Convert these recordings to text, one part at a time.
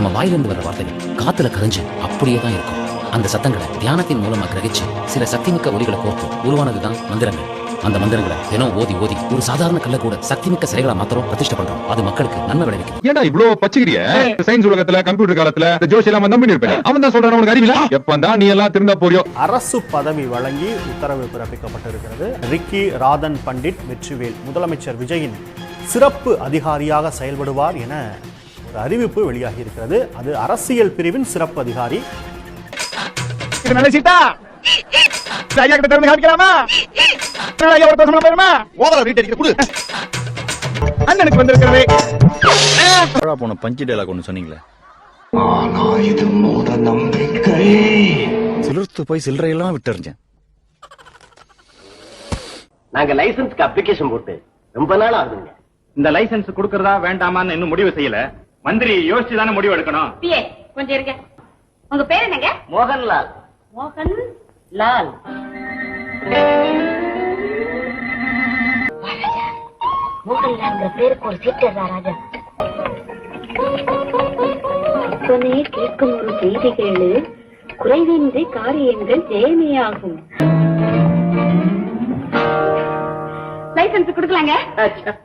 நம்ம வாயிலிருந்து வர வார்த்தைகள் காத்துல கரைஞ்சு அப்படியே தான் இருக்கும். அந்த சத்தங்களை தியானத்தின் மூலமா கிரகிச்சு சில சக்திமிக்க ஒலிகளை கோர்த்து உருவானதுதான் மந்திரங்கள். அந்த மந்திரங்களை தினம் ஓதி ஓதி ஒரு சாதாரண கல்ல கூட சக்திமிக்க சிலைகளா மாத்திரம் பிரதிஷ்டை பண்றோம். அது மக்களுக்கு நன்மை விளைவிக்கும். ஏன்டா இவ்வளவு பச்சைக்கிறிய? சயின்ஸ் உலகத்துல கம்ப்யூட்டர் காலத்துல ஜோஷி எல்லாம் நம்பி இருப்பேன். அவன் தான் சொல்றான் உனக்கு அறிவில எப்பதான் நீ எல்லாம் திருந்தா போறியோ. அரசு பதவி வழங்கி உத்தரவு பிறப்பிக்கப்பட்டிருக்கிறது. ரிக்கி ராதன் பண்டிட் வெற்றிவேல் முதலமைச்சர் விஜயின் சிறப்பு அதிகாரியாக செயல்படுவார் என ஒரு அறிவிப்பு வெளியாகி இருக்கிறது. அது அரசியல் பிரிவின் சிறப்பு அதிகாரி. பஞ்சு டயலாக் ஒன்று சொன்னீங்களே, சிலிர்த்து போய் சில்லறையெல்லாம் விட்டுறிஞ்சேன். நாங்க லைசன்ஸ்க்கு அப்ளிகேஷன் போட்டு ரொம்ப நாள் ஆகுதுங்க. இந்த லைசன்ஸ் கொடுக்கறதா வேண்டாமான்னு இன்னும் முடிவு செய்யல. மந்திரி யோசிச்சு தானே முடிவு எடுக்கணும். கொஞ்சம் இருங்க. உங்க பேர் என்னங்க? மோகன்லால். மோகன்லால். மோகன்லால்ங்கிற பேருக்கு ஒரு சீட்டு ராஜா. இப்பனே கேட்கும் ஒரு செய்தி கேளு, குறைவின்றி காரியங்கள் ஜெயமேயாகும். லைசன்ஸ் கொடுக்கலாங்க,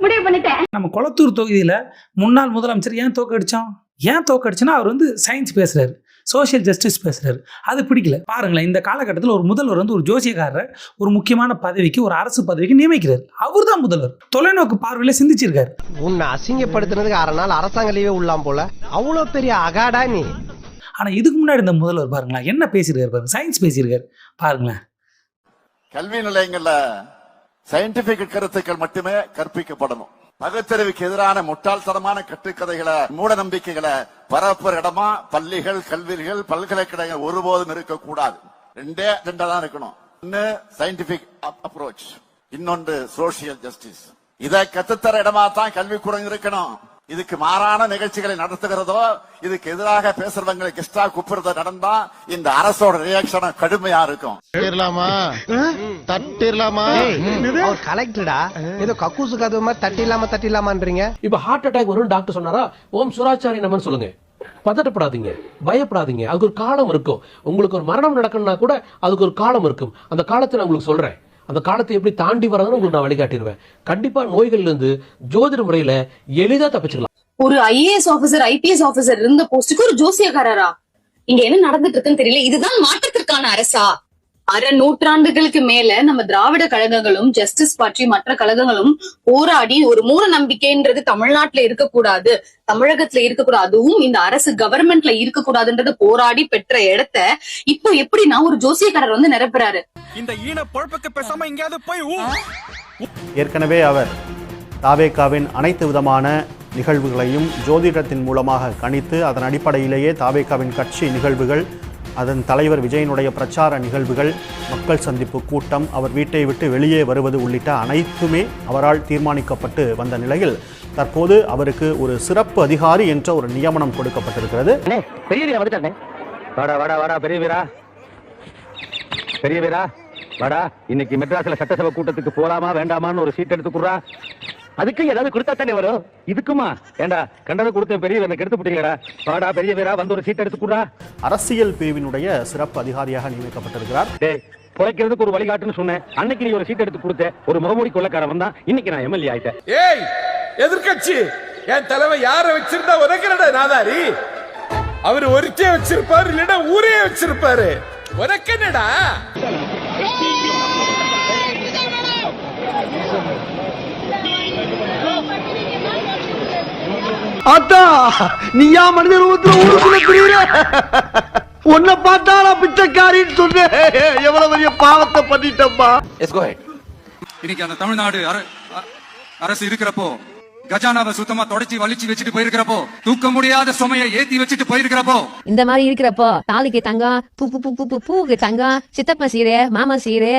முடிவு பண்ணிட்டேன். நம்ம கொளத்தூர் தொகுதியில முன்னாள் முதலமைச்சர் ஏன் தோக்கடிச்சோம்? ஏன் தோக்கடிச்சுன்னா அவர் சயின்ஸ் பேசுறாரு, சோசியல் ஜஸ்டிஸ் பேசுறாரு. அது பிடிக்கல. பாருங்களேன், இந்த காலகட்டத்தில் ஒரு முதல்வர் ஒரு ஜோசியக்காரர் ஒரு முக்கியமான பதவிக்கு, ஒரு அரசு பதவிக்கு நியமிக்கிறார். அவர் தான் முதல்வர். தொலைநோக்கு பார்வையில சிந்திச்சிருக்காரு. உன்னை அசிங்கப்படுத்தினதுக்கு 6 நாள் அரசாங்க லீவே உள்ளாம் போல. அவ்வளவு பெரிய அகாடா நீ. ஆனா இதுக்கு முன்னாடி இந்த முதல்வர் பாருங்களேன் என்ன பேசியிருக்காரு பாருங்க. சயின்ஸ் பேசியிருக்காரு பாருங்களேன். கல்வி நிலையங்கள்ல சயின்டிபிக் கருத்துக்கள் மட்டுமே கற்பிக்கப்படணும். பகுத்தறிவுக்கு எதிரான முட்டாள்தனமான கட்டுக்கதைகளை, மூட நம்பிக்கைகளை பரப்புற இடமா பள்ளிகள், கல்விகள், பல்கலைக்கழகங்கள் ஒருபோதும் இருக்கக்கூடாது. ரெண்டா தான் இருக்கணும். ஒன்னு சயின்டிபிக் அப்ரோச், இன்னொன்று சோசியல் ஜஸ்டிஸ். இதை கத்துத்தர இடமா தான் கல்விக்கூடம் இருக்கணும். இதுக்கு மாறான நிகழ்ச்சிகளை நடத்துகிறதோ, இதுக்கு எதிராக பேசுறவங்களை கெஸ்டா கூப்பிடுறத நடந்தா இந்த அரசோட ரியாக்ஷன் கடுமையா இருக்கும். கலெக்டரா ஏதோ கக்கூசு கதவு மாதிரி தட்டிலாமான்றீங்க. இப்ப ஹார்ட் அட்டாக் வரும் டாக்டர் சொன்னாரா, ஓம் சுராச்சாரி நமன் சொல்லுங்க. பதட்டப்படாதீங்க, பயப்படாதீங்க. அதுக்கு ஒரு காலம் இருக்கும். உங்களுக்கு ஒரு மரணம் நடக்கணும்னா கூட அதுக்கு ஒரு காலம் இருக்கும். அந்த காலத்தை நான் உங்களுக்கு சொல்றேன். அந்த காலத்தை எப்படி தாண்டி வரதுன்னு உங்களுக்கு நான் வழிகாட்டிடுவேன். கண்டிப்பா நோய்கள்ல இருந்து ஜோதிட முறையில எளிதா தப்பிச்சுக்கலாம். ஒரு IAS ஆபீசர், IPS ஆபீசர் இருந்த போஸ்டுக்கு ஒரு ஜோசியக்காரரா? இங்க என்ன நடந்துட்டு இருக்குன்னு தெரியல. இதுதான் மாற்றத்திற்கான அரசா? 1/2 நூற்றாண்டுகளுக்கு மேல நம்ம திராவிட கழகங்களும் ஜஸ்டிஸ் பார்ட்டி மற்ற கழகங்களும் போராடி ஒரு மூட நம்பிக்கைன்றது தமிழ்நாட்டுல இருக்கக்கூடாது, தமிழகத்துல இருக்கக்கூடாது, அதுவும் இந்த அரசு கவர்மெண்ட்ல இருக்கக்கூடாதுன்றது போராடி பெற்ற இடத்த இப்போ எப்படின்னா ஒரு ஜோசியக்காரர் நிரப்புறாரு. இந்த ஈன பொழப்புக்கு பேசாம எங்கயாவது போய். ஏற்கனவே அவர் தாவேகாவின் அனைத்து விதமான நிகழ்வுகளையும் ஜோதிடத்தின் மூலமாக கணித்து அதன் அடிப்படையிலேயே தாவேகாவின் கட்சி நிகழ்வுகள், அதன் தலைவர் விஜயனுடைய பிரச்சார நிகழ்வுகள், மக்கள் சந்திப்பு கூட்டம், அவர் வீட்டை விட்டு வெளியே வருவது உள்ளிட்ட அனைத்துமே அவரால் தீர்மானிக்கப்பட்டு வந்த நிலையில் தற்போது அவருக்கு ஒரு சிறப்பு அதிகாரி என்ற ஒரு நியமனம் கொடுக்கப்பட்டிருக்கிறது. பெரிய வீரா வாடா, இன்னைக்கு மெட்ராஸ்ல சட்டசபை கூட்டத்துக்கு போலாமா வேண்டாமான்னு ஒரு சீட் எடுத்துக்குறா. அதுக்கு ஏதாவது கொடுத்தா தானே வரும். இதுக்குமா ஏண்டா கண்டதை கொடுத்த பெரிய வீரனை கெடுத்து போட்டீங்களா? வாடா பெரிய வீரா, வந்து ஒரு சீட் எடுத்துக்குறா. அரசியல் பிரிவினுடைய சிறப்பு அதிகாரியாக நியமிக்கப்பட்டிருக்கிறார். குறைக்கிறதுக்கு ஒரு வழிகாட்டுன்னு சொன்னேன். அன்னைக்கு நீ ஒரு சீட் எடுத்து கொடுத்த ஒரு முகமூடி கொள்ளக்காரன் வந்தா, இன்னைக்கு நான் MLA ஆயிட்டேன். ஏய் எதிர்கட்சி, என் தலைவர் யார வச்சிருந்தா உனக்கு நாதாரி? அவர் ஒருத்தே வச்சிருப்பாரு, இல்லடா ஊரே வச்சிருப்பாரு. உனக்கு என்னடா? அத்தா நீயா மனித ரூபத்துல ஊருக்குள்ள புரியல. உன்னை பார்த்தா நான் பிச்சைக்காரின்னு சொன்னேன். எவ்வளவு பெரிய பாவத்தை பண்ணிட்டப்பா. இன்னைக்கு அந்த தமிழ்நாடு அரசு இருக்கிறப்போ, கஜானாவை சுத்தமா தொடச்சி வலிச்சு வச்சுட்டு போயிருக்கிறப்போ, தூக்க முடியாத சுமையை ஏத்தி வச்சுட்டு போயிருக்கிறப்போ, இந்த மாதிரி இருக்கிறப்போ தாலிக்கு தங்கம், பூக்கு தங்கம், சித்தப்பா சீரை, மாமா சீரை,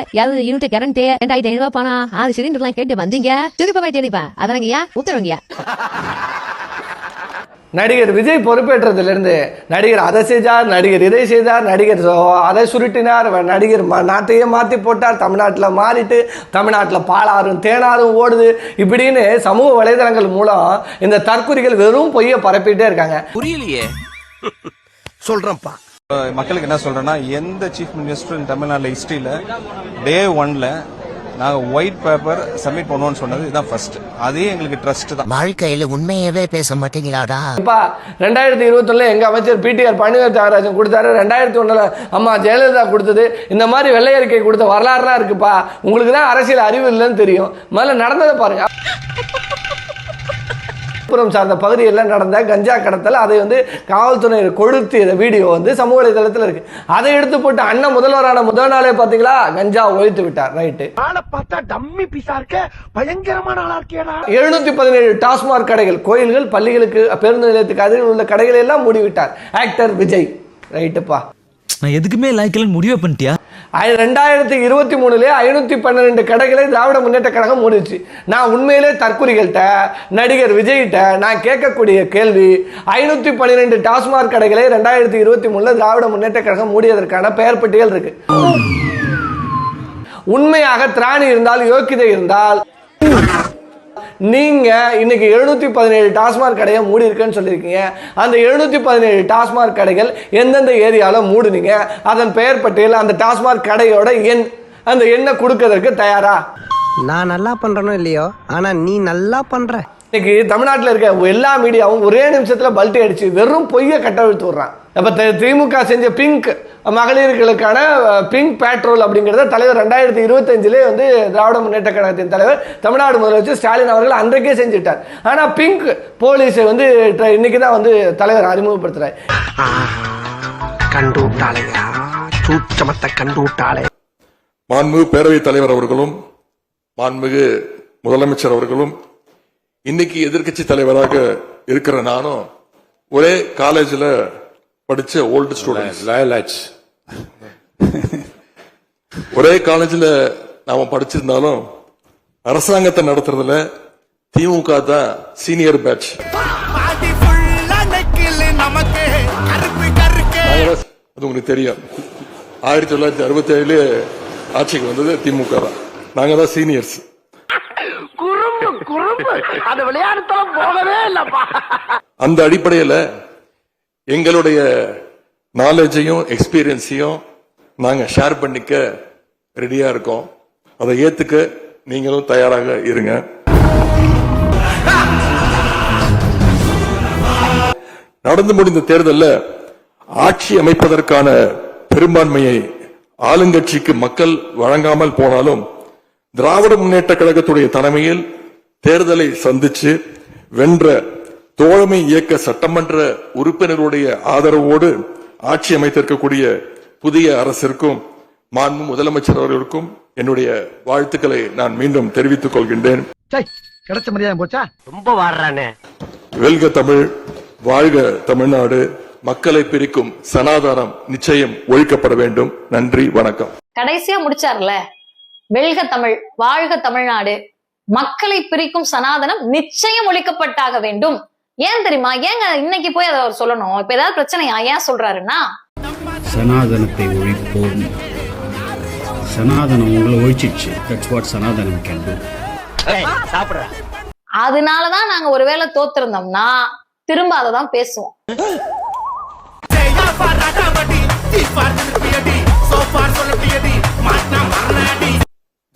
யூனிட் கரண்ட் 2500 பணம், 6 சிலிண்டர் எல்லாம் கேட்டு வந்தீங்க. திருப்பி தெளிப்பா அதனாங்கய்யா உத்தரவங்கய்யா. நடிகர் விஜய் பொறுப்பேற்றதுல இருந்து நடிகர் அதை செய்தார், நடிகர் இதை செய்தார், நடிகர் அதை சுருட்டினார், நடிகர் நாட்டையே மாத்தி போட்டார், தமிழ்நாட்டில் மாறிட்டு தமிழ்நாட்டில் பாலாறும் தேனாரும் ஓடுது இப்படின்னு சமூக வலைதளங்கள் மூலம் இந்த தற்குறிகள் வெறும் பொய்யை பரப்பிட்டே இருக்காங்க. புரியலையே சொல்றேன்ப்பா. மக்களுக்கு என்ன சொல்றேன்னா, எந்த சீஃப் மினிஸ்டர் தமிழ்நாடு ஹிஸ்டரியில டே 1ல நாங்க ஒயிட் பேப்பர் சப்மிட் பண்ணுவோம்னு சொன்னது இதுதான் ஃபர்ஸ்ட். அதே எங்களுக்கு ட்ரஸ்ட் தான். வாழ்க்கையில உண்மையவே பேச மாட்டீங்களாடா? 2021 எங்க அமைச்சர் பிடிஆர் பழனிவேல் தியாகராஜன் கொடுத்தாரு. 2001 அம்மா ஜெயலலிதா கொடுத்தது. இந்த மாதிரி வெள்ளை அறிக்கை கொடுத்த வரலாறுலாம் இருக்குப்பா. உங்களுக்கு தான் அரசியல் அறிவு இல்லைன்னு தெரியும். முதல்ல நடந்ததை பாருங்க. புறம் சார்ந்த பகுதியில் நடந்த கஞ்சா கடத்தல், அதை காவல்துறை கொளுத்திய வீடியோ சமூக வலைதளத்தில் இருக்கு. அதை எடுத்து போட்டு அண்ணன் முதல்வரான முதல் நாளே பாத்தீங்களா கஞ்சா ஒழித்து விட்டார். ரைட்டு. பார்த்தா டம்மி பீஸா இருக்க, பயங்கரமான ஆளா இருக்கேடா. 717 டாஸ்மாக் கடைகள், கோயில்கள், பள்ளிகளுக்கு, பேருந்து நிலையத்துக்கு அருகில் உள்ள கடைகளை எல்லாம் மூடிவிட்டார் ஆக்டர் விஜய். ரைட்டுப்பா. நான் எதுக்குமே லாய்க்கலன்னு முடிவே பண்ணிட்டியா? 2023 512 கடைகளை திராவிட முன்னேற்ற கழகம் மூடிச்சு. நான் உண்மையிலே தற்குறிகள்கிட்ட, நடிகர் விஜய்கிட்ட நான் கேட்கக்கூடிய கேள்வி, 512 டாஸ்மாக் கடைகளை 2023 திராவிட முன்னேற்ற கழகம் மூடியதற்கான பெயர் பட்டியல் இருக்கு. உண்மையாக திராணி இருந்தால், யோக்கியதை இருந்தால், நீங்க இன்னைக்கு 717 டாஸ்மாக் கடையை மூடி இருக்குன்னு சொல்லியிருக்கீங்க. அந்த 717 டாஸ்மாக் கடைகள் எந்தெந்த ஏரியால மூடுனீங்க, அதன் பெயர் பட்டியல், அந்த டாஸ்மாக் கடையோட எண், அந்த எண்ணை கொடுக்கறதுக்கு தயாரா? நான் நல்லா பண்றனோ இல்லையோ, ஆனா நீ நல்லா பண்ற. இன்னைக்கு தமிழ்நாட்டில் இருக்க எல்லா மீடியாவும் ஒரே நிமிஷத்துல பல்ட்டி அடிச்சு வெறும் பொய்ய கட்டவிழ்த்து விடுறான். அப்ப திமுக செஞ்ச பிங்க் மகளிர்களுக்கான பிங்க் பேட்ரோல் அப்படிங்கிறத தலைவர் 2025 திராவிட முன்னேற்ற கழகத்தின் தலைவர் தமிழ்நாடு முதலமைச்சர் ஸ்டாலின் அவர்கள் அன்றைக்கே செஞ்சுட்டார். ஆனா பிங்க் போலீஸை இன்னைக்கு தான் தலைவர் அறிமுகப்படுத்துறாரு. கண்டு விட்டாளையா, சூட்சமத்தை கண்டு விட்டாளே. மாண்புமிகு பேரவைத் தலைவர் அவர்களும் மாண்புமிகு முதலமைச்சர் அவர்களும் இன்னைக்கு எதிர்க்கட்சி தலைவராக இருக்கிற நானும் ஒரே காலேஜ்ல படிச்ச ஓல்டு ஸ்டூடெண்ட். ஒரே காலேஜ்ல நாம படிச்சிருந்தாலும் அரசாங்கத்தை நடத்துறதுல திமுக தான் சீனியர் பேட்ச். அது உங்களுக்கு தெரியும். 1967 ஆட்சிக்கு வந்தது திமுக தான். நாங்க தான் சீனியர்ஸ். அந்த அடிப்படையில எங்களுடைய நாலேஜையும் எக்ஸ்பீரியன்ஸையும் நாங்க ஷேர் பண்ணிக்க ரெடியா இருக்கோம். அதை ஏத்துக்க நீங்களும் தயாராக இருங்க. நடந்து முடிந்த தேர்தலில் ஆட்சி அமைப்பதற்கான பெரும்பான்மையை ஆளுங்கட்சிக்கு மக்கள் வழங்காமல் போனாலும் திராவிட முன்னேற்ற கழகத்துடைய தலைமையில் தேர்தலை சந்திச்சு வென்ற தோழமை இயக்க சட்டமன்ற உறுப்பினருடைய ஆதரவோடு ஆட்சி அமைத்திருக்கக்கூடிய புதிய அரசிற்கும் மாண்பு முதலமைச்சர் அவர்களுக்கும் என்னுடைய வாழ்த்துக்களை நான் மீண்டும் தெரிவித்துக் கொள்கின்றேன். கிடைச்ச மரியாதை போச்சா? ரொம்ப வாடுறானே. வெல்க தமிழ், வாழ்க தமிழ்நாடு. மக்களை பிரிக்கும் சனாதானம் நிச்சயம் ஒழிக்கப்பட வேண்டும். நன்றி, வணக்கம். கடைசியா முடிச்சார்ல, வெல்க தமிழ், வாழ்க தமிழ்நாடு, மக்களை பிரிக்கும் சனாதனம் நிச்சயம் ஒழிக்கப்பட்டாக வேண்டும். ஏன் தெரியுமா? ஏங்க இன்னைக்கு போய் அதை அவர் சொல்லணும்? இப்ப ஏதாவது பிரச்சனையா? ஏன் சொல்றாருன்னா, சனாதனத்தை ஒழிப்போம். சனாதனம் உங்களை ஒழிச்சிடுச்சு. தட்ஸ் வாட் சனாதனம் கேன் டு. அதனாலதான் நாங்க ஒருவேளை தோத்திருந்தோம்னா திரும்ப அதை தான் பேசுவோம்.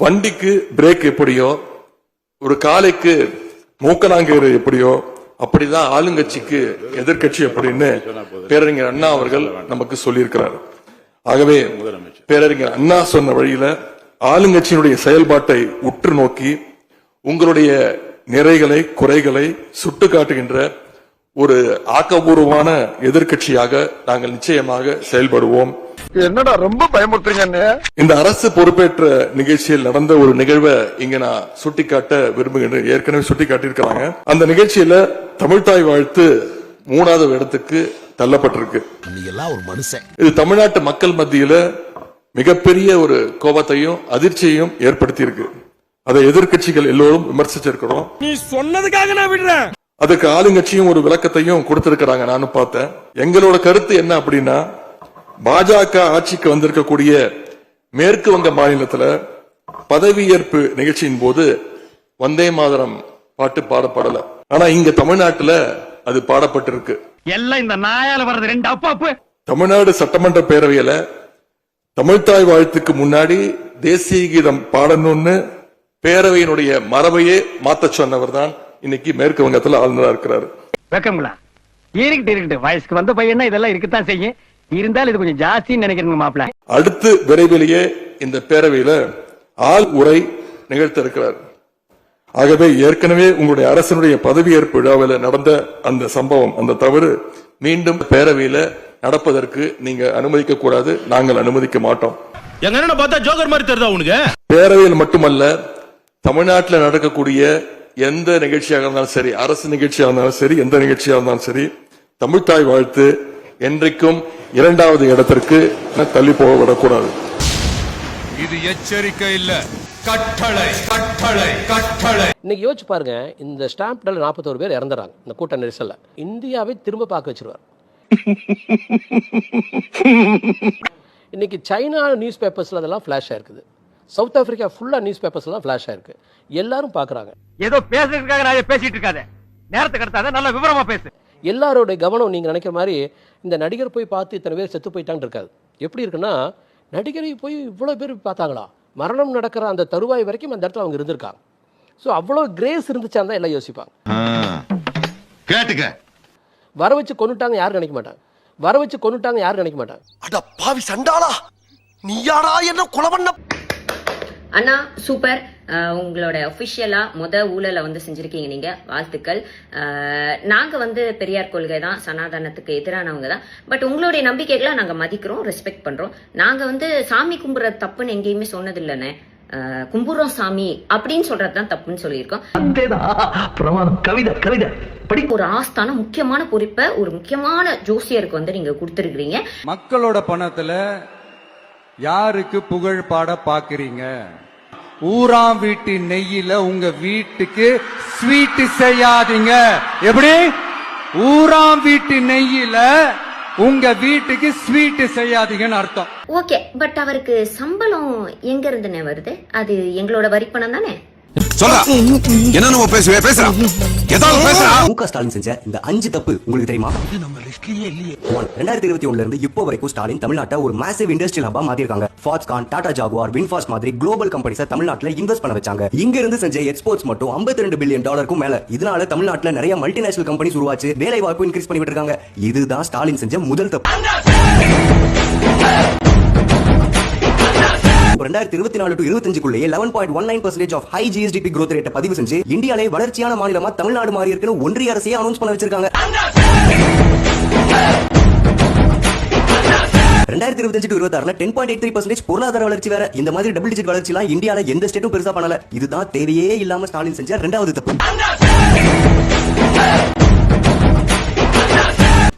வண்டிக்கு பிரேக் எப்படியோ, ஒரு காலைக்கு மூக்கனாங்கயிறு எப்படியோ, அப்படிதான் ஆளுங்கட்சிக்கு எதிர்கட்சி அப்படின்னு பேரறிஞர் அண்ணா அவர்கள் நமக்கு சொல்லியிருக்கிறார். ஆகவே பேரறிஞர் அண்ணா சொன்ன வழியில ஆளுங்கட்சியினுடைய செயல்பாட்டை உற்று நோக்கி உங்களுடைய நிறைகளை குறைகளை சுட்டு காட்டுகின்ற ஒரு ஆக்கப்பூர்வமான எதிர்கட்சியாக நாங்கள் நிச்சயமாக செயல்படுவோம். என்னடா ரொம்ப பயமுறுத்துறீங்க. இந்த அரசு பொறுப்பேற்ற நிகழ்ச்சியில் நடந்த ஒரு நிகழ்வை இங்க நான் சுட்டிக்காட்ட விரும்புகிறேன். ஏற்கனவே சுட்டிக்காட்டியிருக்கிறாங்க. அந்த நிகழ்ச்சியில தமிழ்தாய் வாழ்த்து 3வது இடத்துக்கு தள்ளப்பட்டிருக்கு. இது தமிழ்நாட்டு மக்கள் மத்தியில மிகப்பெரிய ஒரு கோபத்தையும் அதிர்ச்சியையும் ஏற்படுத்தி இருக்கு. அதை எதிர்கட்சிகள் எல்லோரும் விமர்சிச்சிருக்கிறோம். நீ சொன்னதுக்காக நான் விடுறேன். அதுக்கு ஆளுங்கட்சியும் ஒரு விளக்கத்தையும் கொடுத்திருக்கிறாங்க. நானும் பார்த்தேன். எங்களோட கருத்து என்ன அப்படின்னா, பாஜக ஆட்சிக்கு வந்திருக்கக்கூடிய மேற்கு வங்க மாநிலத்துல பதவியேற்பு நிகழ்ச்சியின் போது வந்தே மாதரம் பாட்டு பாடப்படல. ஆனா இங்க தமிழ்நாட்டுல அது பாடப்பட்டிருக்கு. எல்லாம் இந்த நாயால வர்றது ரெண்டு அப்பாப்பு. தமிழ்நாடு சட்டமன்ற பேரவையில தமிழ்த்தாய் வாழ்த்துக்கு முன்னாடி தேசிய கீதம் பாடணும்னு பேரவையினுடைய மரபையே மாத்த சொன்னவர் தான் இன்னைக்கு மேற்கு வங்கத்துல ஆளுநரா இருக்கிறாரு. வெக்கங்களா? இருக்கட்டு வயசுக்கு வந்த பையனா இதெல்லாம் இருக்கத்தான் செய்யும். இருந்தாலும் இது கொஞ்சம் ஜாஸ்தின்னு நினைக்கிறேங்க மாப்பிள்ள. அடுத்து விரைவிலேயே இந்த பேரவையில ஆள் உரை நிகழ்த்த இருக்கிறார். ஆகவே ஏற்கனவே உங்களுடைய அரசனுடைய பதவியேற்பு விழாவில் நடந்த அந்த சம்பவம், அந்த தவறு மீண்டும் பேரவையில நடப்பதற்கு நீங்க அனுமதிக்க கூடாது. நாங்கள் அனுமதிக்க மாட்டோம். எங்க பார்த்தா ஜோக்கர் மாதிரி தெரியுதா உனக்கு? பேரவையில் மட்டுமல்ல, தமிழ்நாட்டில் நடக்கக்கூடிய எந்த நிகழ்ச்சியாக இருந்தாலும் சரி, அரசு நிகழ்ச்சியாக இருந்தாலும் சரி, எந்த நிகழ்ச்சியாக இருந்தாலும் சரி, தமிழ்த்தாய் வாழ்த்து என்றைக்கும் 2வது இடத்திற்கு தள்ளி போக விடக்கூடாது. இது எச்சரிக்கை இல்ல, கட்டளை கட்டளை கட்டளை. இன்னைக்கு யோசிச்சு பாருங்க, இந்த ஸ்டாம்ப்ல 41 பேர் இறந்துறாங்க இந்த கூட்ட நெரிசல்ல. இந்தியாவை திரும்ப பார்க்க வச்சிருவார். இன்னைக்கு சைனா நியூஸ் பேப்பர்ஸ்ல அதெல்லாம் ஃபிளாஷ் ஆயிருக்குது. சவுத் ஆப்பிரிக்கா ஃபுல்லா நியூஸ் பேப்பர்ஸ்லாம் ஃபிளாஷ் ஆயிருக்கு. எல்லாரும் பாக்குறாங்க. ஏதோ பேசுறதுக்காக நான் பேசிட்டு இருக்காத, நேரத்துக்கு கடத்தாத, நல்ல விவரமா பேசு. எல்லாரோட கவனம் நீங்க நினைக்கிற மாதிரி இந்த நடிகர் போய் பார்த்து இத்தனை பேர் செத்து போயிட்டான்னு இருக்காது. எப்படி இருக்குன்னா, நடிகரை போய் இவ்வளவு பேர் பார்த்தாங்களா, மரணம் நடக்கிற அந்த தருவாய் வரைக்கும் அந்த இடத்துல அவங்க இருந்திருக்காங்க. ஸோ அவ்வளோ கிரேஸ் இருந்துச்சா தான் எல்லாம் யோசிப்பாங்க. கேட்டுக்க. வர வச்சு கொண்டுட்டாங்க யாரும் நினைக்க மாட்டாங்க. வர வச்சு கொண்டுட்டாங்க யாரும் நினைக்க மாட்டாங்க. அட பாவி சண்டாளா, நீயாடா என்ன கொலை பண்ண? அண்ணா சூப்பர். உங்களோட ஒஃபிஷியலா ஊழலை செஞ்சிருக்கீங்க நீங்க, வாழ்த்துக்கள். நாங்க பெரியார் கொள்கை தான், சனாதனத்துக்கு எதிரானவங்க தான். பட் உங்களுடைய நம்பிக்கைகளை நாங்க மதிக்கிறோம், ரெஸ்பெக்ட் பண்றோம். நாங்க சாமி கும்பிடுற தப்புன்னு எங்கேயுமே சொன்னது இல்லைண்ணே. கும்புறோம் சாமி அப்படின்னு சொல்றதுதான் தப்புன்னு சொல்லியிருக்கோம். கவிதை கவிதை ஒரு ஆஸ்தான முக்கியமான பொறுப்பை ஒரு முக்கியமான ஜோசியருக்கு நீங்க கொடுத்துருக்கீங்க. மக்களோட பணத்துல யாருக்கு புகழ் பாட பாக்குறீங்க? ஊராம் வீட்டு நெய்யில உங்க வீட்டுக்கு ஸ்வீட் செய்யாதீங்க. எப்படி? ஊராம் வீட்டு நெய்யில உங்க வீட்டுக்கு ஸ்வீட் செய்யாதீங்கன்னு அர்த்தம். ஓகே, பட் அவருக்கு சம்பளம் எங்க இருந்துனே வருது? அது எங்களோட வரிப்பணம் தானே? என்ன பேசுற முக ஸ்டாலின் செஞ்ச இந்த 5 தப்பு உங்களுக்கு தெரியுமா? 2021 இருந்து இப்போ வரைக்கும் ஸ்டாலின் தமிழ்நாட்டை ஒரு மேசிவ் இண்டஸ்ட்ரியல் ஹப்பா மாத்திருக்காங்க. ஃபாக்ஸ்கான், டாடா ஜாகுவார், வின்ஃபாஸ்ட் மாதிரி குளோபல் கம்பெனிஸை தமிழ்நாட்டுல இன்வெஸ்ட் பண்ண வச்சாங்க. இங்க இருந்து செஞ்ச எக்ஸ்போர்ட்ஸ் மட்டும் $52 பில்லியன் மேல. இதனால தமிழ்நாட்டுல நிறைய மல்டிநேஷனல் கம்பெனிஸ் உருவாச்சு, வேலை வாய்ப்பு இன்க்ரீஸ் பண்ணிட்டு இருக்காங்க. இதுதான் ஸ்டாலின் செஞ்ச முதல் தப்பு. 2024 to 25 11.19% of high GSDP growth rate பதிவு செஞ்சு இந்தியாவிலே வளர்ச்சியான மாநிலமா தமிழ்நாடு மாறி இருக்குன்னு ஒன்றிய அரசே அனௌன்ஸ் பண்ண வச்சிருக்காங்க. 2025 to 26 10.83% பொருளாதார வளர்ச்சி வேற. இந்த மாதிரி டபுள் டிஜிட் வளர்ச்சி எல்லாம் இந்தியால எந்த ஸ்டேட்டும் பெருசா பண்ணல. இதுதான் தேவையே இல்லாம ஸ்டாலின் செஞ்ச 2வது தப்பு.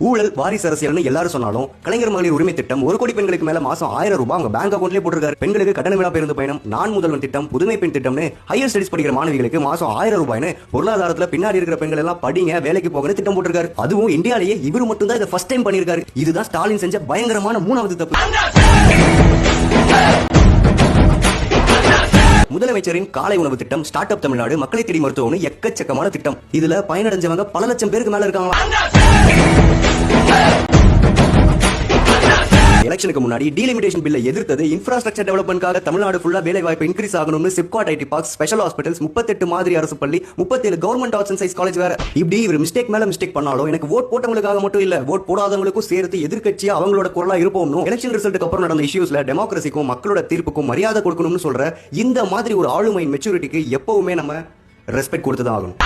ஊழல், வாரிசு அரசியல்னு எல்லாரும் சொன்னாலும் கலைஞர் மகளிர் உரிமை திட்டம் 1 கோடி பெண்களுக்கு மேல மாசம் 1000 ரூபாய் அவங்க பேங்க் அக்கௌண்ட்லயே போட்டுருக்காரு. பெண்களுக்கு கட்டணமில்லா பேருந்து பயணம், நான் முதல்வன் திட்டம், புதுமை பெண் திட்டம்னு ஹையர் ஸ்டடிஸ் படிக்கிற மாணவிகளுக்கு மாசம் 1000 ரூபாய்னு பொருளாதாரத்துல பின்னாடி இருக்கிற பெண்கள் எல்லாம் படிங்க, வேலைக்கு போகணும் திட்டம் போட்டிருக்காரு. அதுவும் இந்தியாலேயே இவரு மட்டும் தான் இதை ஃபர்ஸ்ட் டைம் பண்ணிருக்காரு. இதுதான் ஸ்டாலின் செஞ்ச பயங்கரமான 3வது தப்பு. முதலமைச்சரின் காலை உணவு திட்டம், ஸ்டார்ட் அப் தமிழ்நாடு, மக்களை தேடி மருத்துவம்னு எக்கச்சக்கமான திட்டம். இதுல பயனடைஞ்சவங்க பல லட்சம் பேருக்கு மேல இருக்காங்க. எலெக்ஷனுக்கு முன்னாடி டீலிமிட்டேஷன் பில்லை எதிர்த்தது இன்ஃப்ராஸ்ட்ரக்சர் டெவலப்மென்ட்காக தமிழ்நாடு ஃபுல்லா வேலை வாய்ப்பு இன்க்ரீஸ் ஆகணும்னு SIPCOT ID parks, special hospitals, 38 மாதிரி அரசு பள்ளி, 37 government arts and science college வேற. இப்படி இவர் மிஸ்டேக் மேல மிஸ்டேக் பண்ணாலும் எனக்கு ஓட் போட்டவங்களுக்காக மட்டும் இல்ல, ஓட் போடாதவங்களுக்கும் சேர்த்து எதிர்க்கட்சியா அவங்களோட குரலா இருப்போம்னு எலெக்ஷன் ரிசல்ட்டுக்கு அப்புறம் நடந்த இஷ்யூஸ்ல டெமோக்ரஸிக்கும் மக்களோட தீர்ப்புக்கும் மரியாதை கொடுக்கணும்னு சொல்ற இந்த மாதிரி ஒரு ஆளுமையின் மெச்சூரிட்டிக்கு எப்பவுமே நம்ம ரெஸ்பெக்ட் கொடுத்துதான் ஆகணும்.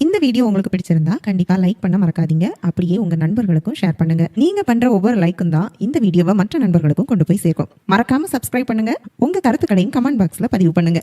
இந்த வீடியோ உங்களுக்கு பிடிச்சிருந்தா கண்டிப்பா லைக் பண்ண மறக்காதீங்க. அப்படியே உங்க நண்பர்களுக்கும் ஷேர் பண்ணுங்க. நீங்க பண்ற ஒவ்வொரு லைக்கும் தான் இந்த வீடியோவை மற்ற நண்பர்களுக்கும் கொண்டு போய் சேர்க்கும். மறக்காம சப்ஸ்கிரைப் பண்ணுங்க. உங்க கருத்துக்களையும் கமெண்ட் பாக்ஸ்ல பதிவு பண்ணுங்க.